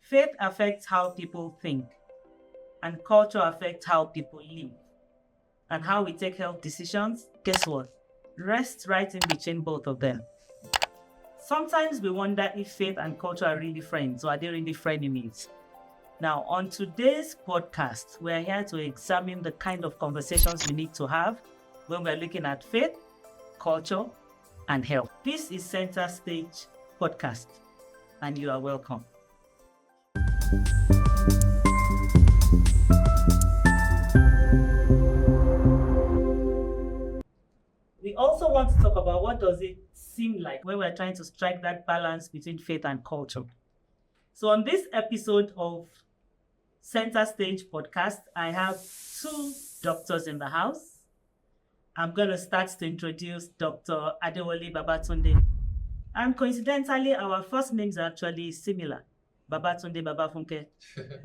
Faith affects how people think, and culture affects how people live. And how we take health decisions, guess what? Rests right in between both of them. Sometimes we wonder if faith and culture are really friends or are they really frenemies? Now, on today's podcast, we're here to examine the kind of conversations we need to have when we're looking at faith, culture, and health. This is Center Stage Podcast, and you are welcome. We also want to talk about what does it seem like when we're trying to strike that balance between faith and culture. So on this episode of Center Stage Podcast, I have two doctors in the house. I'm going to start to introduce Dr. Adewale Babatunde. And coincidentally, our first names are actually similar. Babatunde, Babafunke.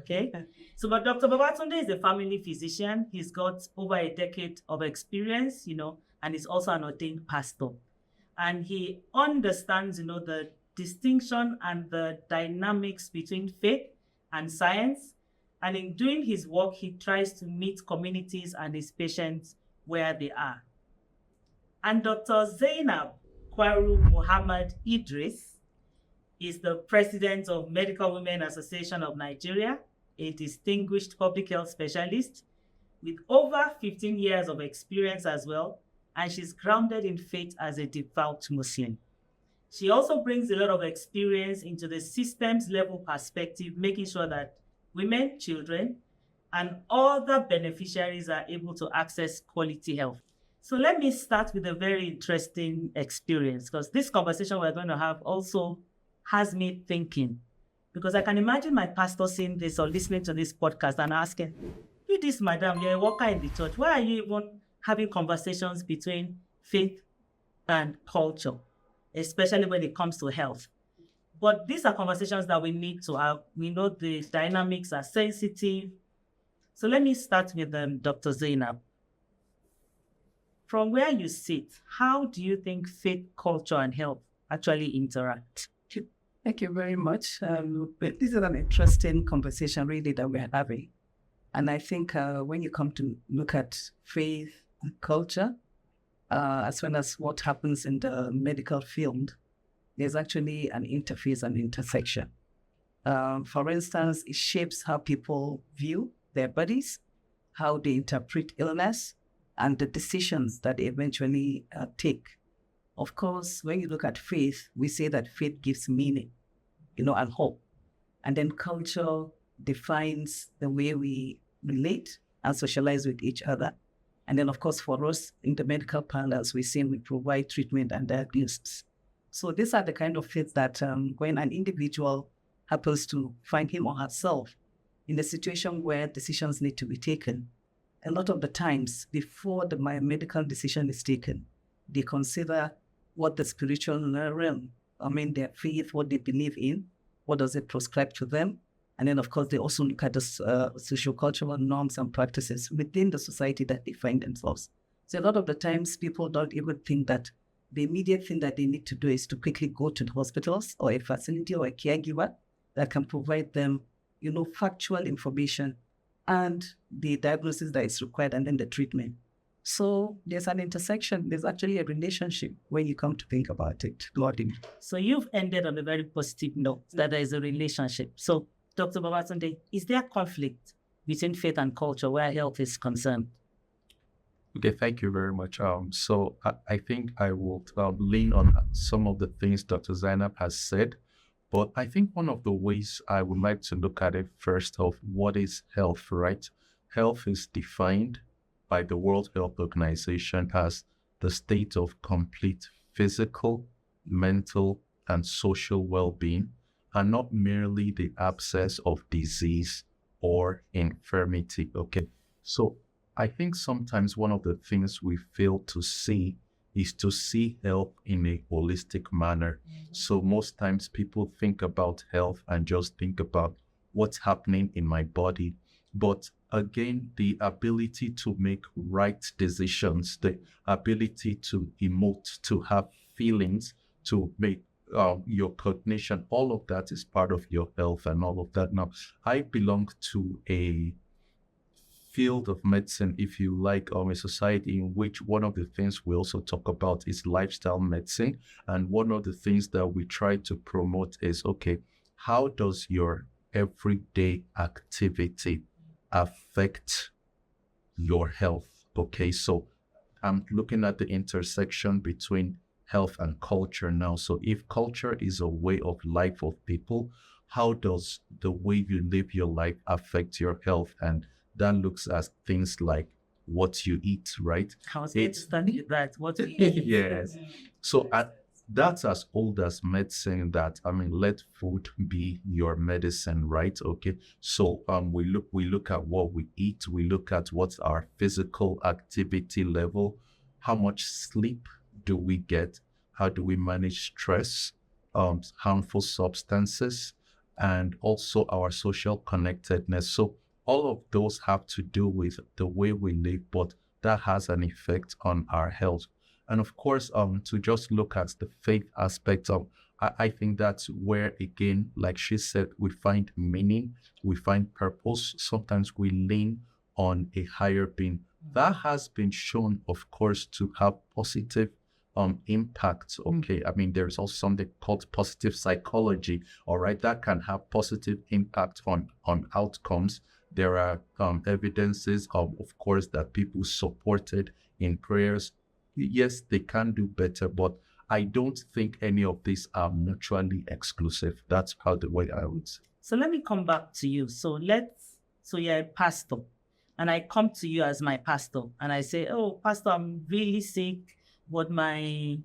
Okay? So, but Dr. Babatunde is a family physician. He's got over a decade of experience, and he's also an ordained pastor. And he understands, the distinction and the dynamics between faith and science. And in doing his work, he tries to meet communities and his patients where they are. And Dr. Zainab Kwaru Muhammad Idris is the president of Medical Women Association of Nigeria, a distinguished public health specialist with over 15 years of experience as well, and she's grounded in faith as a devout Muslim. She also brings a lot of experience into the systems level perspective, making sure that women, children, and other beneficiaries are able to access quality health. So let me start with a very interesting experience, because this conversation we're going to have also has me thinking. Because I can imagine my pastor seeing this or listening to this podcast and asking, "You this, madam, you're a worker in the church. Why are you even having conversations between faith and culture, especially when it comes to health?" But these are conversations that we need to have. We know the dynamics are sensitive. So let me start with Dr. Zainab. From where you sit, how do you think faith, culture, and health actually interact? Thank you very much. This is an interesting conversation, really, that we're having. And I think when you come to look at faith and culture, as well as what happens in the medical field, there's actually an interface and intersection. For instance, it shapes how people view their bodies, how they interpret illness, and the decisions that they eventually take. Of course, when you look at faith, we say that faith gives meaning, and hope. And then culture defines the way we relate and socialize with each other. And then, of course, for us in the medical parlance, we say we provide treatment and diagnosis. So these are the kind of faith that when an individual happens to find him or herself in a situation where decisions need to be taken, a lot of the times before the medical decision is taken, they consider what the spiritual realm, their faith, what they believe in, what does it prescribe to them. And then, of course, they also look at the socio-cultural norms and practices within the society that they find themselves. So a lot of the times people don't even think that the immediate thing that they need to do is to quickly go to the hospitals or a facility or a caregiver that can provide them, factual information and the diagnosis that is required and then the treatment. So there's an intersection. There's actually a relationship when you come to think about it. So you've ended on a very positive note that there is a relationship. So Dr. Babatunde, is there conflict between faith and culture where health is concerned? Okay, thank you very much. So I think I will lean on some of the things Dr. Zainab has said, but I think one of the ways I would like to look at it first of what is health, right? Health is defined by the World Health Organization as the state of complete physical, mental, and social well-being, and not merely the absence of disease or infirmity, okay? So I think sometimes one of the things we fail to see is to see health in a holistic manner. So most times people think about health and just think about what's happening in my body. But again, the ability to make right decisions, the ability to emote, to have feelings, to make your cognition, all of that is part of your health and all of that. Now, I belong to a field of medicine, if you like, a society in which one of the things we also talk about is lifestyle medicine. And one of the things that we try to promote is, okay, how does your everyday activity affect your health? Okay, so I'm looking at the intersection between health and culture now. So if culture is a way of life of people, how does the way you live your life affect your health? And that looks at things like what you eat, right? How's it study that? What do you eat? Yes. So that's as old as medicine, that let food be your medicine, right? Okay. So we look at what we eat, we look at what's our physical activity level, how much sleep do we get, how do we manage stress, harmful substances, and also our social connectedness. So all of those have to do with the way we live, but that has an effect on our health. And of course, to just look at the faith aspect of, I think that's where, again, like she said, we find meaning, we find purpose. Sometimes we lean on a higher being. That has been shown, of course, to have positive impact. Okay, there's also something called positive psychology, all right, that can have positive impact on outcomes. There are evidences of course, that people supported in prayers. Yes, they can do better, but I don't think any of these are mutually exclusive. That's how the way I would say. So let me come back to you. So you're a pastor, and I come to you as my pastor, and I say, oh, pastor, I'm really sick, but my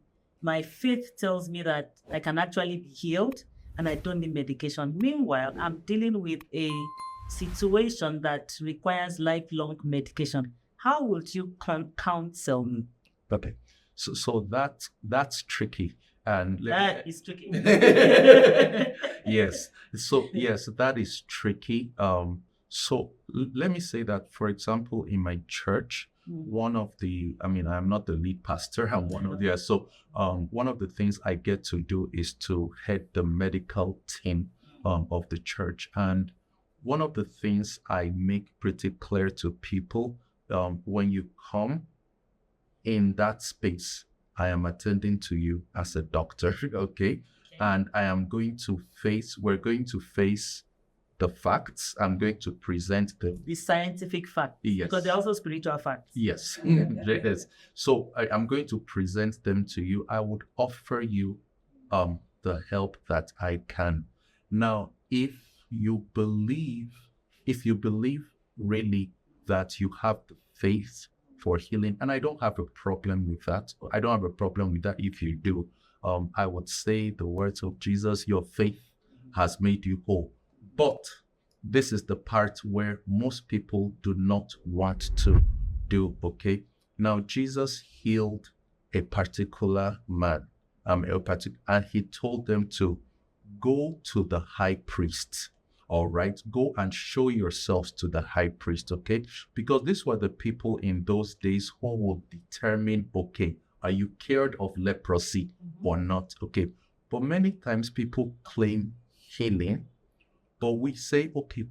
faith tells me that I can actually be healed and I don't need medication. Meanwhile, I'm dealing with a situation that requires lifelong medication. How would you counsel me? Okay, so that's tricky, and That is tricky. Yes, that is tricky. So let me say that, for example, in my church, one of the, I'm not the lead pastor, I'm one of the, so one of the things I get to do is to head the medical team of the church. And one of the things I make pretty clear to people, when you come in that space, I am attending to you as a doctor, okay? And we're going to face the facts. I'm going to present the scientific facts. Yes. Because they're also spiritual facts. Yes. Yes. So I'm going to present them to you. I would offer you the help that I can. Now, if you believe really that you have the faith for healing, and I don't have a problem with that. I don't have a problem with that if you do. I would say the words of Jesus, your faith has made you whole. But this is the part where most people do not want to do, okay? Now, Jesus healed a particular man, and he told them to go to the high priest, all right? Go and show yourselves to the high priest, okay? Because these were the people in those days who would determine, okay, are you cured of leprosy or not, okay? But many times people claim healing, but we say, okay,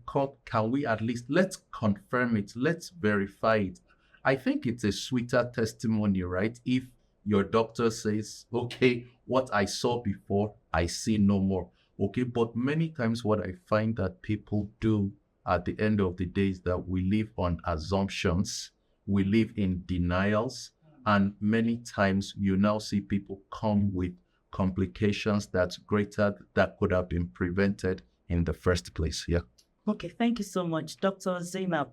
can we at least, let's confirm it, let's verify it. I think it's a sweeter testimony, right? If your doctor says, okay, what I saw before, I see no more. Okay, but many times what I find that people do at the end of the day is that we live on assumptions, we live in denials, and many times you now see people come with complications that's greater that could have been prevented in the first place. Yeah. Okay, thank you so much, Dr. Zainab.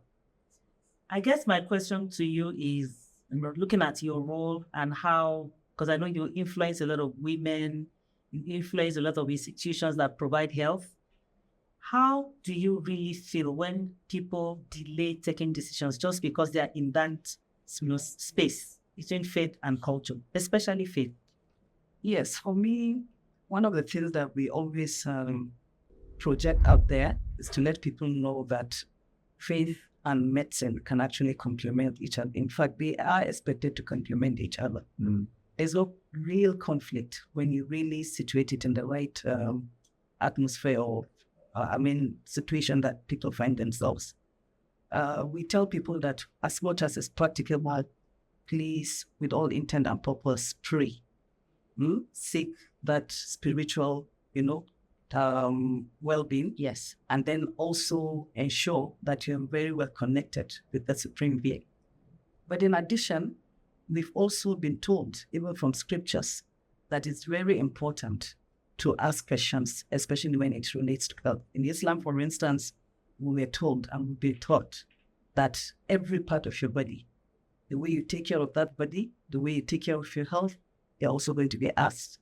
I guess my question to you is, looking at your role and how, because I know you influence a lot of women, you influence a lot of institutions that provide health. How do you really feel when people delay taking decisions just because they are in that space between faith and culture, especially faith? Yes, for me, one of the things that we always project out there is to let people know that faith and medicine can actually complement each other. In fact, they are expected to complement each other. There's no real conflict when you really situate it in the right atmosphere or, situation that people find themselves. We tell people that as much as is practicable, please, with all intent and purpose, pray. Seek that spiritual, well-being. Yes. And then also ensure that you're very well connected with the Supreme Being. But in addition, we've also been told, even from scriptures, that it's very important to ask questions, especially when it relates to health. In Islam, for instance, we were told and we've been taught that every part of your body, the way you take care of that body, the way you take care of your health, you're also going to be asked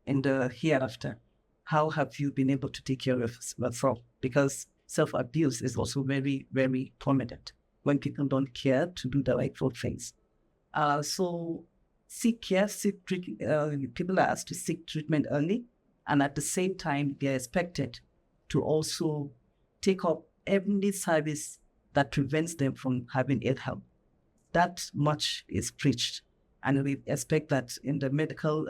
in the hereafter. How have you been able to take care of yourself? Because self-abuse is also very, very prominent when people don't care to do the rightful things. So seek care, people are asked to seek treatment early, and at the same time, they're expected to also take up any service that prevents them from having ill health. That much is preached. And we expect that in the medical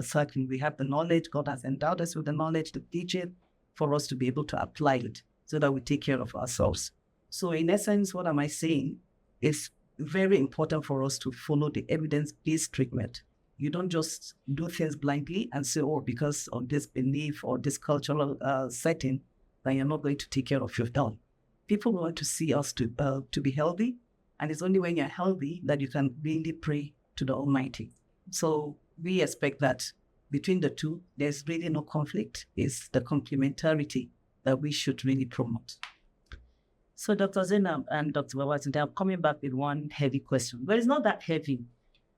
circle, we have the knowledge. God has endowed us with the knowledge to teach it for us to be able to apply it so that we take care of ourselves. So in essence, what am I saying? It's very important for us to follow the evidence-based treatment. You don't just do things blindly and say, oh, because of this belief or this cultural setting, then you're not going to take care of your health. People want to see us to be healthy, and it's only when you're healthy that you can really pray to the Almighty. So we expect that between the two, there's really no conflict. It's the complementarity that we should really promote. So Dr. Zainab and Dr. Babatunde, I'm coming back with one heavy question, but it's not that heavy.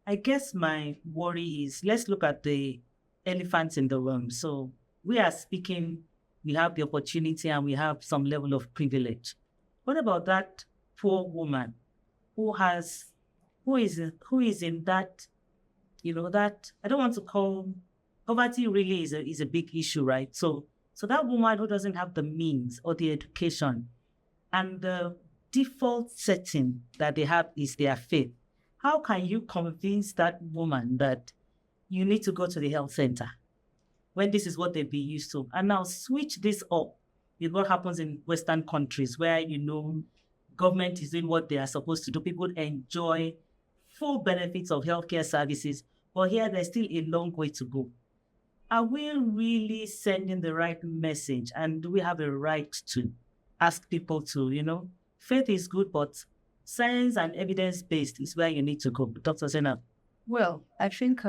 I guess my worry is, let's look at the elephants in the room. So we are speaking, we have the opportunity and we have some level of privilege. What about that poor woman who is in that, that I don't want to call poverty really is a big issue, right? So that woman who doesn't have the means or the education and the default setting that they have is their faith. How can you convince that woman that you need to go to the health center when this is what they've been used to? And now switch this up with what happens in Western countries where, government is doing what they are supposed to do. People enjoy full benefits of healthcare services, but here there's still a long way to go. Are we really sending the right message? And do we have a right to ask people to, faith is good, but science and evidence-based is where you need to go. Dr. Zainab. Well, I think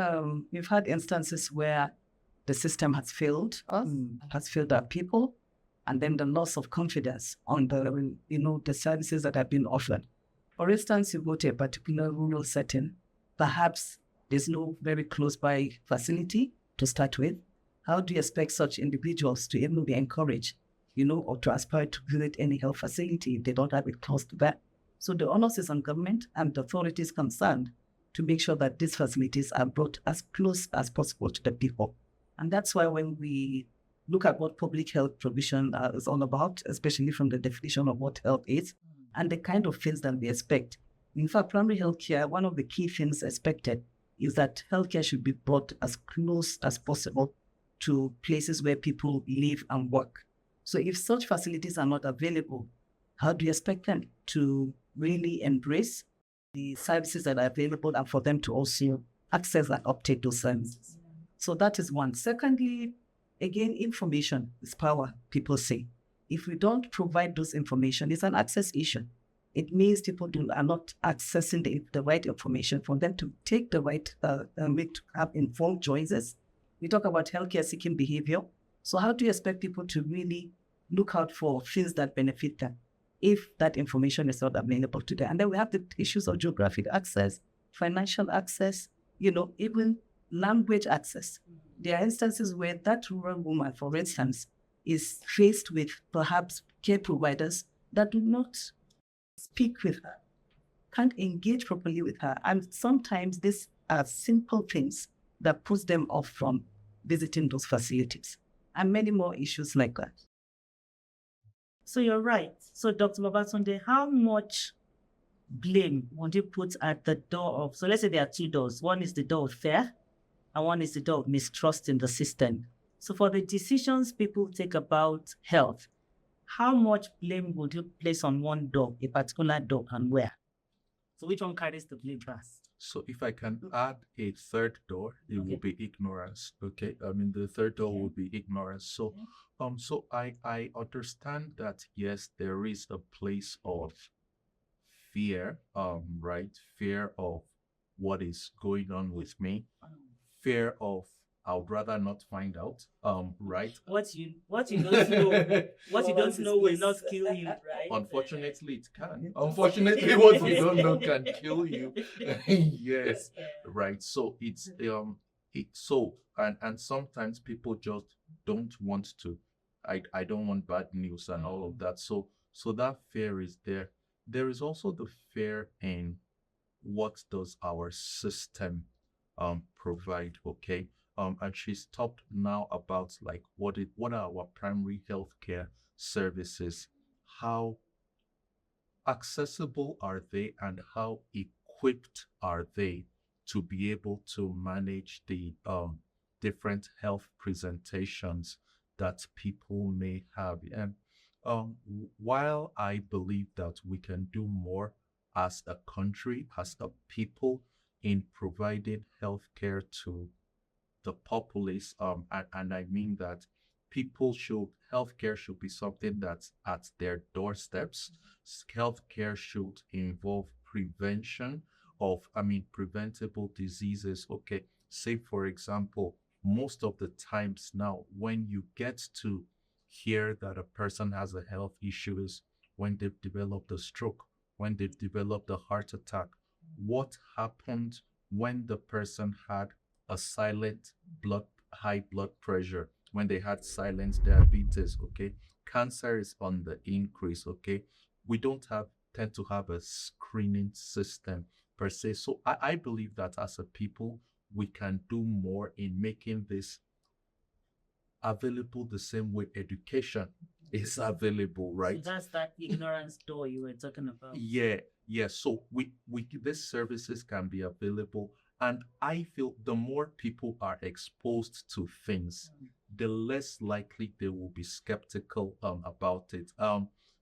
we've had instances where the system has failed us, has failed our people, and then the loss of confidence on the services that have been offered. For instance, you go to a particular rural setting, perhaps there's no very close by facility to start with. How do you expect such individuals to even be encouraged, or to aspire to visit any health facility if they don't have it close to that? So the onus is on government and the authorities concerned to make sure that these facilities are brought as close as possible to the people. And that's why when we look at what public health provision is all about, especially from the definition of what health is, and the kind of things that we expect. In fact, primary health care, one of the key things expected is that healthcare should be brought as close as possible to places where people live and work. So if such facilities are not available, how do you expect them to really embrace the services that are available and for them to also access and uptake those services? So that is one. Secondly, again, information is power, people say. If we don't provide those information, it's an access issue. It means people are not accessing the right information for them to take the right, to have informed choices. We talk about healthcare seeking behavior. So how do you expect people to really look out for things that benefit them if that information is not available to them? And then we have the issues of geographic access, financial access, even language access. There are instances where that rural woman, for instance, is faced with perhaps care providers that do not speak with her, can't engage properly with her. And sometimes these are simple things that puts them off from visiting those facilities, and many more issues like that. So you're right. So Dr. Babatunde, how much blame would you put at the door of, so let's say there are two doors. One is the door of fear, and one is the door of mistrust in the system. So for the decisions people take about health, how much blame would you place on one door, a particular door, and where? So which one carries the blame first? So if I can add a third door, it will be ignorance. Okay. I mean, the third door will be ignorance. So, so I understand that yes, there is a place of fear, right? Fear of what is going on with me, fear of I would rather not find out, right? What you don't know, what you don't know will not kill you, right? Unfortunately, it can. Unfortunately, what you don't know can kill you. Yes, right. So and sometimes people just don't want to. I don't want bad news and all of that. So that fear is there. There is also the fear in what does our system provide, okay? And she's talked now about like what are our primary healthcare services, how accessible are they, and how equipped are they to be able to manage the different health presentations that people may have. And while I believe that we can do more as a country, as a people, in providing healthcare to the populace, and I mean that healthcare should be something that's at their doorsteps. Healthcare should involve prevention of, preventable diseases. Okay, say for example, most of the times now, when you get to hear that a person has a health issue is when they've developed a stroke, when they've developed a heart attack. What happened when the person had a high blood pressure, when they had silent diabetes? Okay, cancer is on the increase. Okay, we don't tend to have a screening system per se. So I believe that as a people, we can do more in making this available the same way education is available, right? So that's that ignorance door you were talking about. Yeah. So we these services can be available, and I feel the more people are exposed to things, the less likely they will be skeptical about it.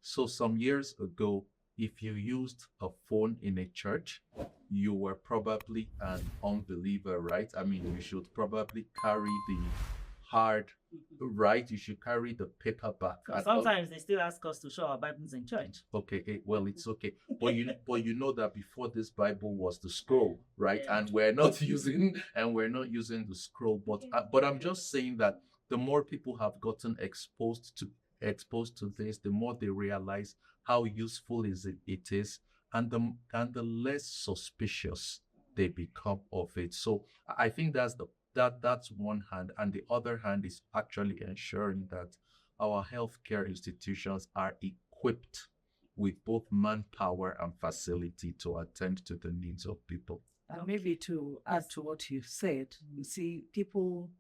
So some years ago, if you used a phone in a church, you were probably an unbeliever, right? I mean, you should probably carry the hard, right? You should carry the paperback. Sometimes they still ask us to show our Bibles in church. Okay, well, it's okay. But you know that before this Bible was the scroll, right? And we're not using the scroll. But I'm just saying that the more people have gotten exposed to this, the more they realize how useful it is, and the less suspicious they become of it. So I think that's one hand, and the other hand is actually ensuring that our healthcare institutions are equipped with both manpower and facility to attend to the needs of people. Maybe to add to what you said, you see, people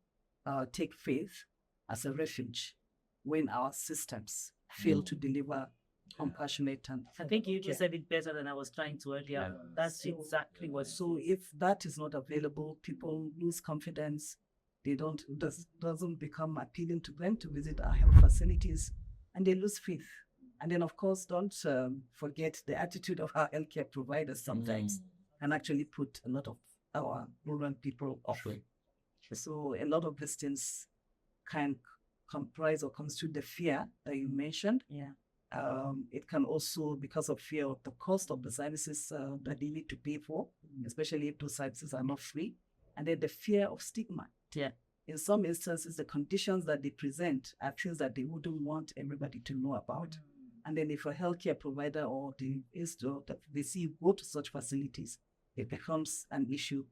take faith as a refuge when our systems fail to deliver compassionate and I think you just said it better than I was trying to earlier. Yeah. That's exactly what. So if that is not available, people lose confidence. Doesn't become appealing to them to visit our health facilities, and they lose faith. And then, of course, don't forget the attitude of our healthcare providers sometimes, and actually put a lot of our rural people off. So a lot of these things can comprise or constitute the fear that you mentioned. Yeah. It can also, because of fear of the cost of the services that they need to pay for, especially if those services are not free, and then the fear of stigma. Yeah. In some instances, the conditions that they present are things that they wouldn't want everybody to know about. And then if a healthcare provider or the institute that they see you go to such facilities, it becomes an issue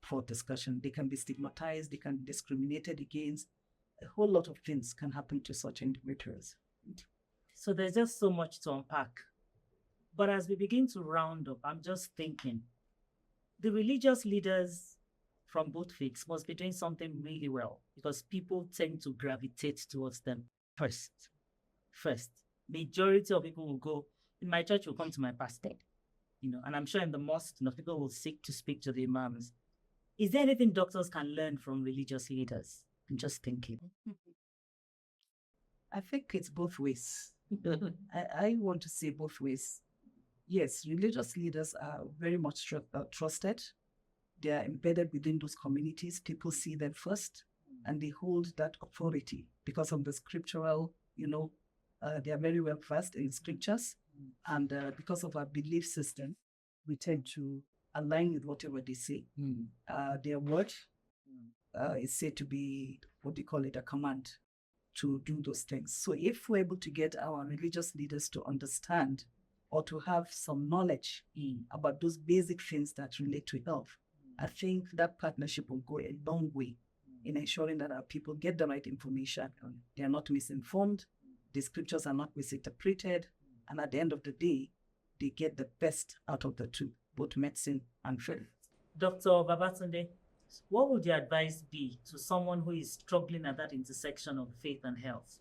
for discussion. They can be stigmatized, they can be discriminated against. A whole lot of things can happen to such individuals. So there's just so much to unpack. But as we begin to round up, I'm just thinking, the religious leaders from both faiths must be doing something really well, because people tend to gravitate towards them first. Majority of people will go, in my church will come to my pastor, and I'm sure in the mosque, people will seek to speak to the imams. Is there anything doctors can learn from religious leaders? I'm just thinking. I think it's both ways. I want to say both ways. Yes, religious leaders are very much trusted. They are embedded within those communities. People see them first, and they hold that authority because of the scriptural, they are very well versed in scriptures. And because of our belief system, we tend to align with whatever they say. Their word is said to be, what do you call it, a command to do those things. So if we're able to get our religious leaders to understand or to have some knowledge about those basic things that relate to health, I think that partnership will go a long way in ensuring that our people get the right information. They are not misinformed, the scriptures are not misinterpreted, and at the end of the day, they get the best out of the two, both medicine and faith. Dr. Babatunde, what would your advice be to someone who is struggling at that intersection of faith and health?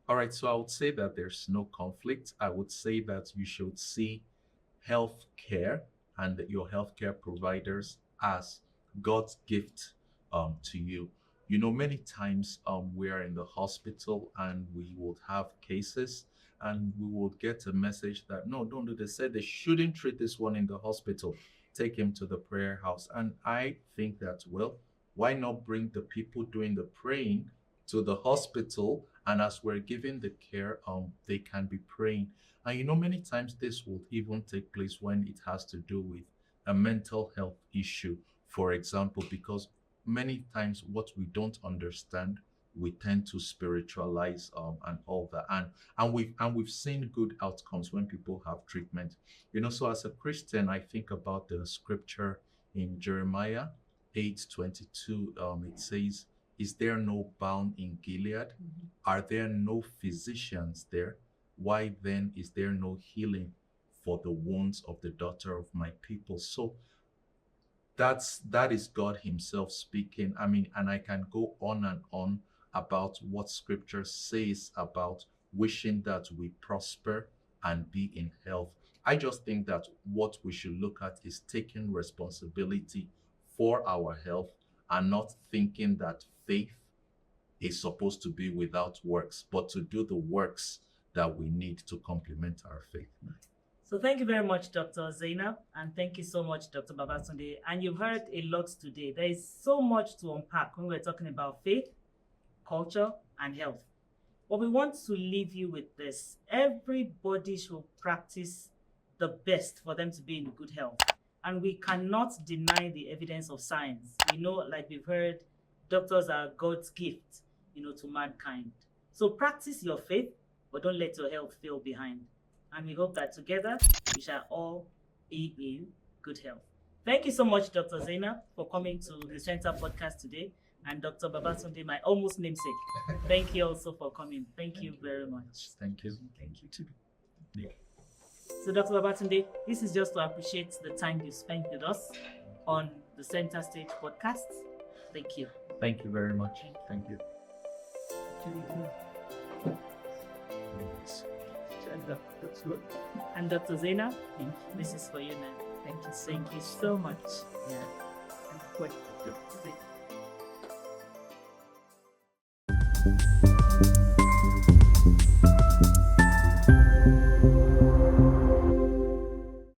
All right, so I would say that there's no conflict. I would say that you should see healthcare and your healthcare providers as God's gift to you. Many times we are in the hospital and we would have cases and we would get a message that, no, don't do this. They said they shouldn't treat this one in the hospital. Take him to the prayer house. And I think that, well, why not bring the people doing the praying to the hospital, and as we're giving the care, they can be praying. And many times this will even take place when it has to do with a mental health issue, for example, because many times what we don't understand, we tend to spiritualize and all that. And we've seen good outcomes when people have treatment. So as a Christian, I think about the scripture in Jeremiah 8:22. It says, "Is there no balm in Gilead? Are there no physicians there? Why then is there no healing for the wounds of the daughter of my people?" So that is God himself speaking. And I can go on and on about what scripture says about wishing that we prosper and be in health. I just think that what we should look at is taking responsibility for our health and not thinking that faith is supposed to be without works, but to do the works that we need to complement our faith. So thank you very much, Dr. Zainab, and thank you so much, Dr. Babatunde. And you've heard a lot today. There is so much to unpack when we're talking about faith, culture, and health. But we want to leave you with this. Everybody should practice the best for them to be in good health. And we cannot deny the evidence of science. We know, like we've heard, doctors are God's gift, to mankind. So practice your faith, but don't let your health fail behind. And we hope that together we shall all be in good health. Thank you so much, Dr. Zainab, for coming to the Center podcast today. And Dr. Babatunde, my almost namesake. Thank you also for coming. Thank you very much. Thank you. Thank you too. Yeah. So Dr. Babatunde, this is just to appreciate the time you spent with us on the Center Stage podcast. Thank you. Thank you very much. Thank you. And Dr. Zainab, this is for you now. Thank you so much. Yeah.